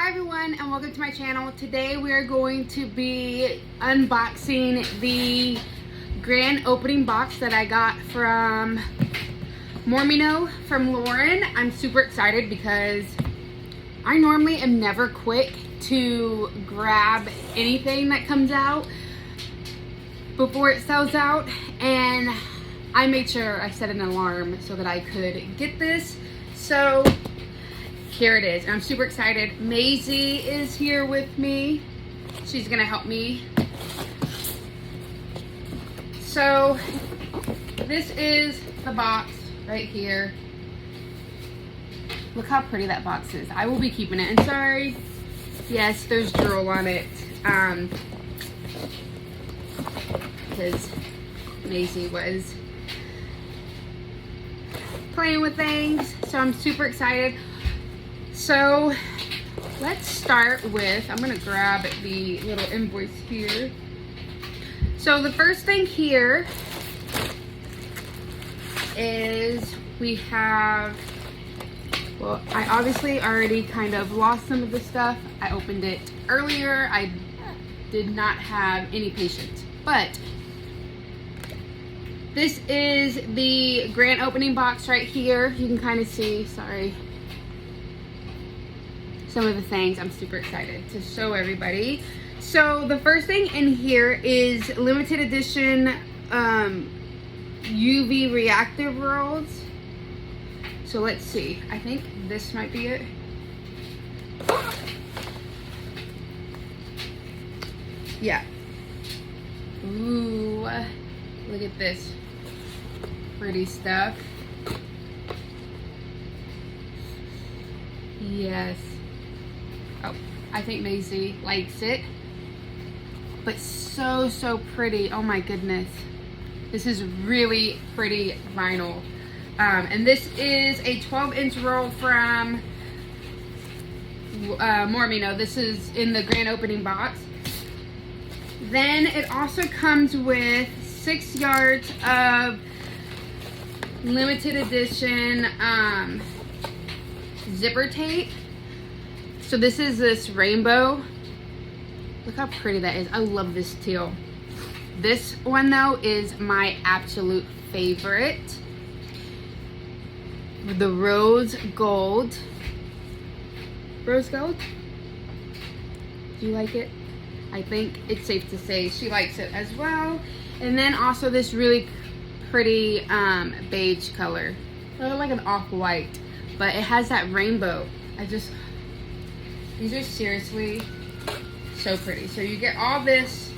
Hi everyone, and welcome to my channel. Today we are going to be unboxing the grand opening box that I got from Mormino from Lauren. I'm super excited because I normally am never quick to grab anything that comes out before it sells out, and I made sure I set an alarm so that I could get this. So here it is. I'm super excited. Maezie is here with me. She's gonna help me. So this is the box right here. Look how pretty that box is. I will be keeping it. And sorry, yes, there's drool on it. Because Maezie was playing with things. So I'm super excited. So let's start with, I'm gonna grab the little invoice here. So the first thing here is we have, well, I obviously already kind of lost some of the stuff. I opened it earlier. I did not have any patience, but this is the grand opening box right here. You can kind of see, sorry, some of the things. I'm super excited to show everybody. So the first thing in here is limited edition UV reactive rolls. So let's see. I think this might be it. Yeah. Ooh, look at this pretty stuff. Yes. Oh, I think Maezie likes it. But so pretty. Oh my goodness. This is really pretty vinyl. And this is a 12-inch roll from Mormino. This is in the grand opening box. Then it also comes with 6 yards of limited edition zipper tape. So this is this rainbow. Look how pretty that is. I love this teal. This one though is my absolute favorite. The rose gold. Rose gold? Do you like it? I think it's safe to say she likes it as well. And then also this really pretty beige color. Like an off-white, but it has that rainbow. These are seriously so pretty. So you get all this,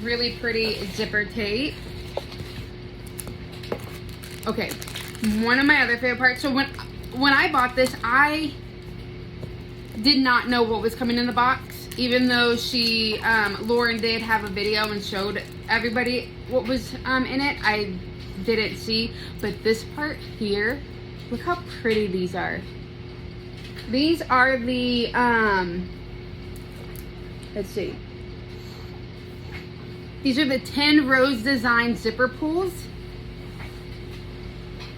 really pretty zipper tape. Okay, one of my other favorite parts. So when I bought this, I did not know what was coming in the box, even though Lauren did have a video and showed everybody what was in it. I didn't see, but this part here, look how pretty these are. These are the, let's see. These are the 10 rose design zipper pulls.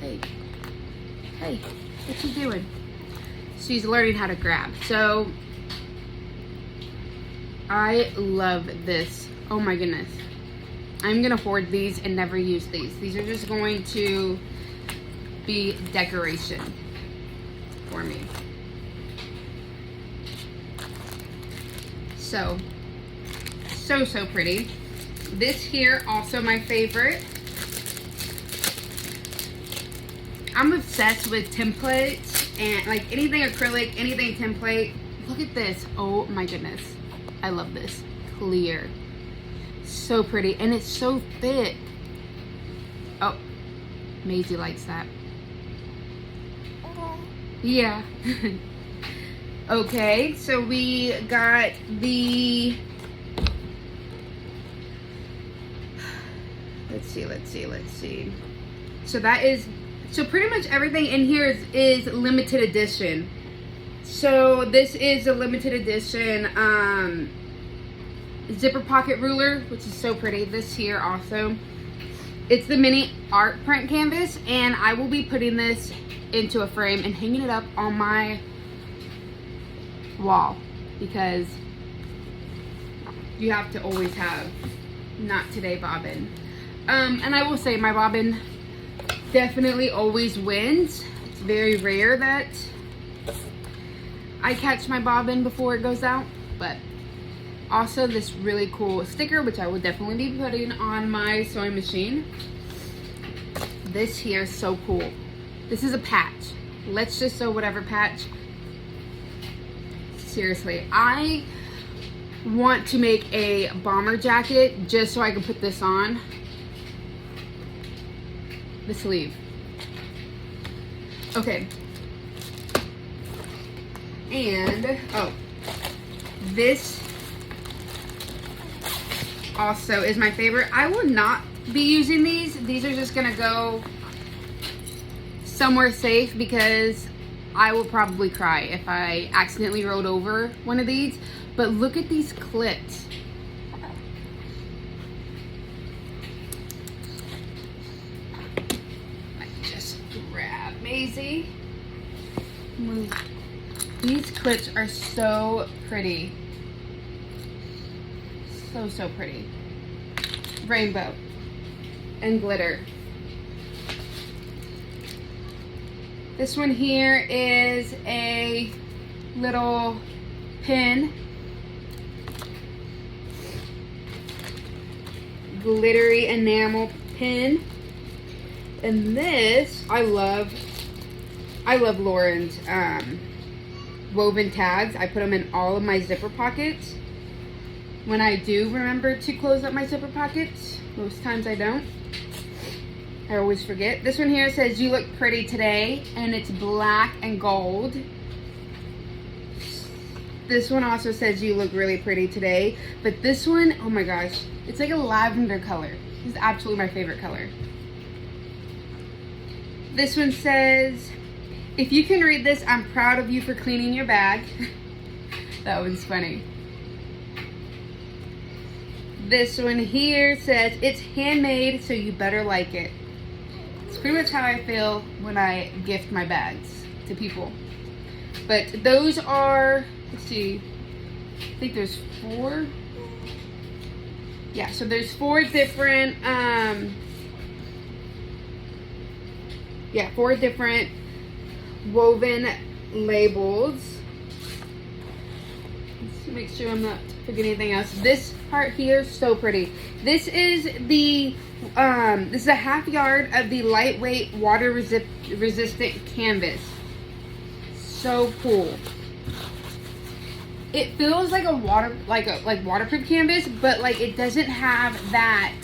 Hey, what you doing? She's learning how to grab. So, I love this. Oh my goodness. I'm gonna hoard these and never use these. These are just going to be decoration for me. So pretty. This here, also my favorite. I'm obsessed with templates and like anything acrylic, anything template. Look at this. Oh my goodness. I love this. Clear. So pretty. And it's so thick. Oh, Maezie likes that. Yeah. Okay, so we got the, let's see. So that is, so pretty much everything in here is limited edition. So this is a limited edition zipper pocket ruler, which is so pretty. This here also, it's the mini art print canvas, and I will be putting this into a frame and hanging it up on my wall, because you have to always have not today bobbin. And I will say my bobbin definitely always wins. It's very rare that I catch my bobbin before it goes out. But also this really cool sticker, which I will definitely be putting on my sewing machine. This here is so cool. This is a patch. Let's just sew whatever patch. Seriously, I want to make a bomber jacket just so I can put this on. The sleeve. Okay. And, oh, this also is my favorite. I will not be using these. These are just gonna go somewhere safe because I will probably cry if I accidentally rolled over one of these. But look at these clips. I just grab Maezie. Move. These clips are so pretty. So pretty. Rainbow and glitter. This one here is a little pin. Glittery enamel pin. And this, I love Lauren's woven tags. I put them in all of my zipper pockets. When I do remember to close up my zipper pockets, most times I don't. I always forget. This one here says, "You look pretty today," and it's black and gold. This one also says, "You look really pretty today." But this one, oh my gosh, it's like a lavender color. This is absolutely my favorite color. This one says, "If you can read this, I'm proud of you for cleaning your bag." That one's funny. This one here says, "It's handmade, so you better like it." It's pretty much how I feel when I gift my bags to people. But those are, let's see, I think there's 4. Yeah, so there's 4 different, 4 different woven labels. Let's make sure I'm not forgetting anything else. This part here is so pretty. This is the this is a 1/2 yard of the lightweight water resistant canvas. So cool. It feels like a waterproof canvas, but like it doesn't have that.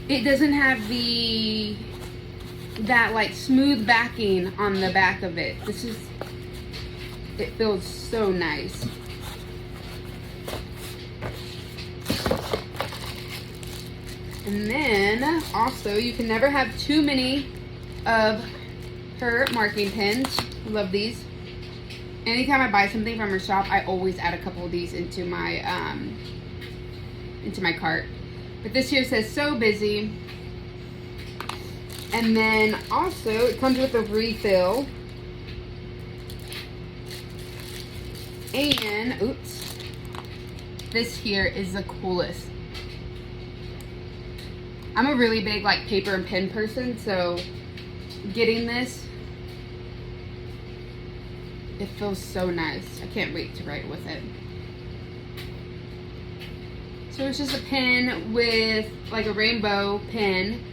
It doesn't have that like smooth backing on the back of it. It feels so nice. And then also, you can never have too many of her marking pens. I love these. Anytime I buy something from her shop, I always add a couple of these into my cart. But this here says "So busy." And then also, it comes with a refill. And, oops, this here is the coolest. I'm a really big like paper and pen person, so getting this, it feels so nice. I can't wait to write with it. So it's just a pen with like a rainbow pen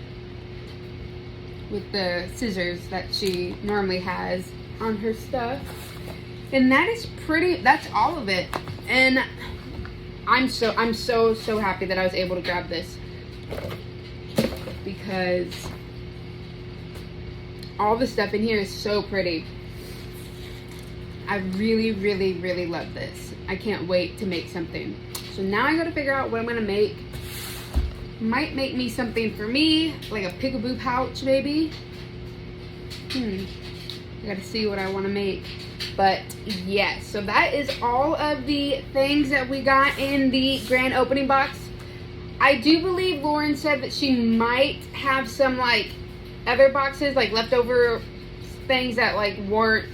with the scissors that she normally has on her stuff. And that is pretty, that's all of it. And I'm so happy that I was able to grab this, because all the stuff in here is so pretty. I really love this. I can't wait to make something. So now I gotta figure out what I'm gonna make. Might make me something for me, like a peekaboo pouch maybe. I gotta see what I wanna make. But yes, so that is all of the things that we got in the grand opening box. I do believe Lauren said that she might have some like other boxes, like leftover things that like weren't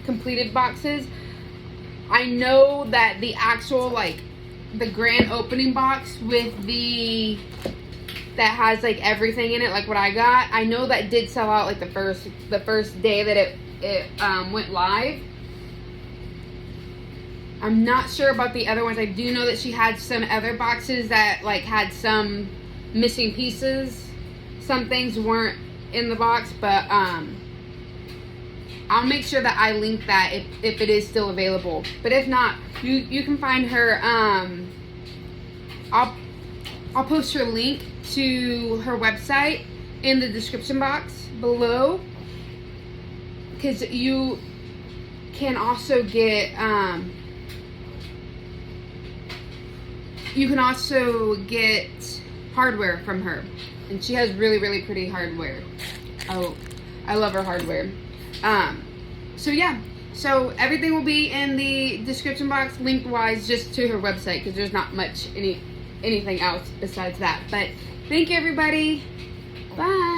completed boxes. I know that the actual, like, the grand opening box with the, that has, like, everything in it, like what I got, I know that did sell out, like, the first day that it went live. I'm not sure about the other ones. I do know that she had some other boxes that, like, had some missing pieces. Some things weren't in the box, but I'll make sure that I link that if it is still available. But if not, you can find her. I'll post her link to her website in the description box below, because you can also get hardware from her, and she has really pretty hardware. Oh, I love her hardware. So yeah, so everything will be in the description box link wise, just to her website, because there's not much anything else besides that. But thank you, everybody. Bye.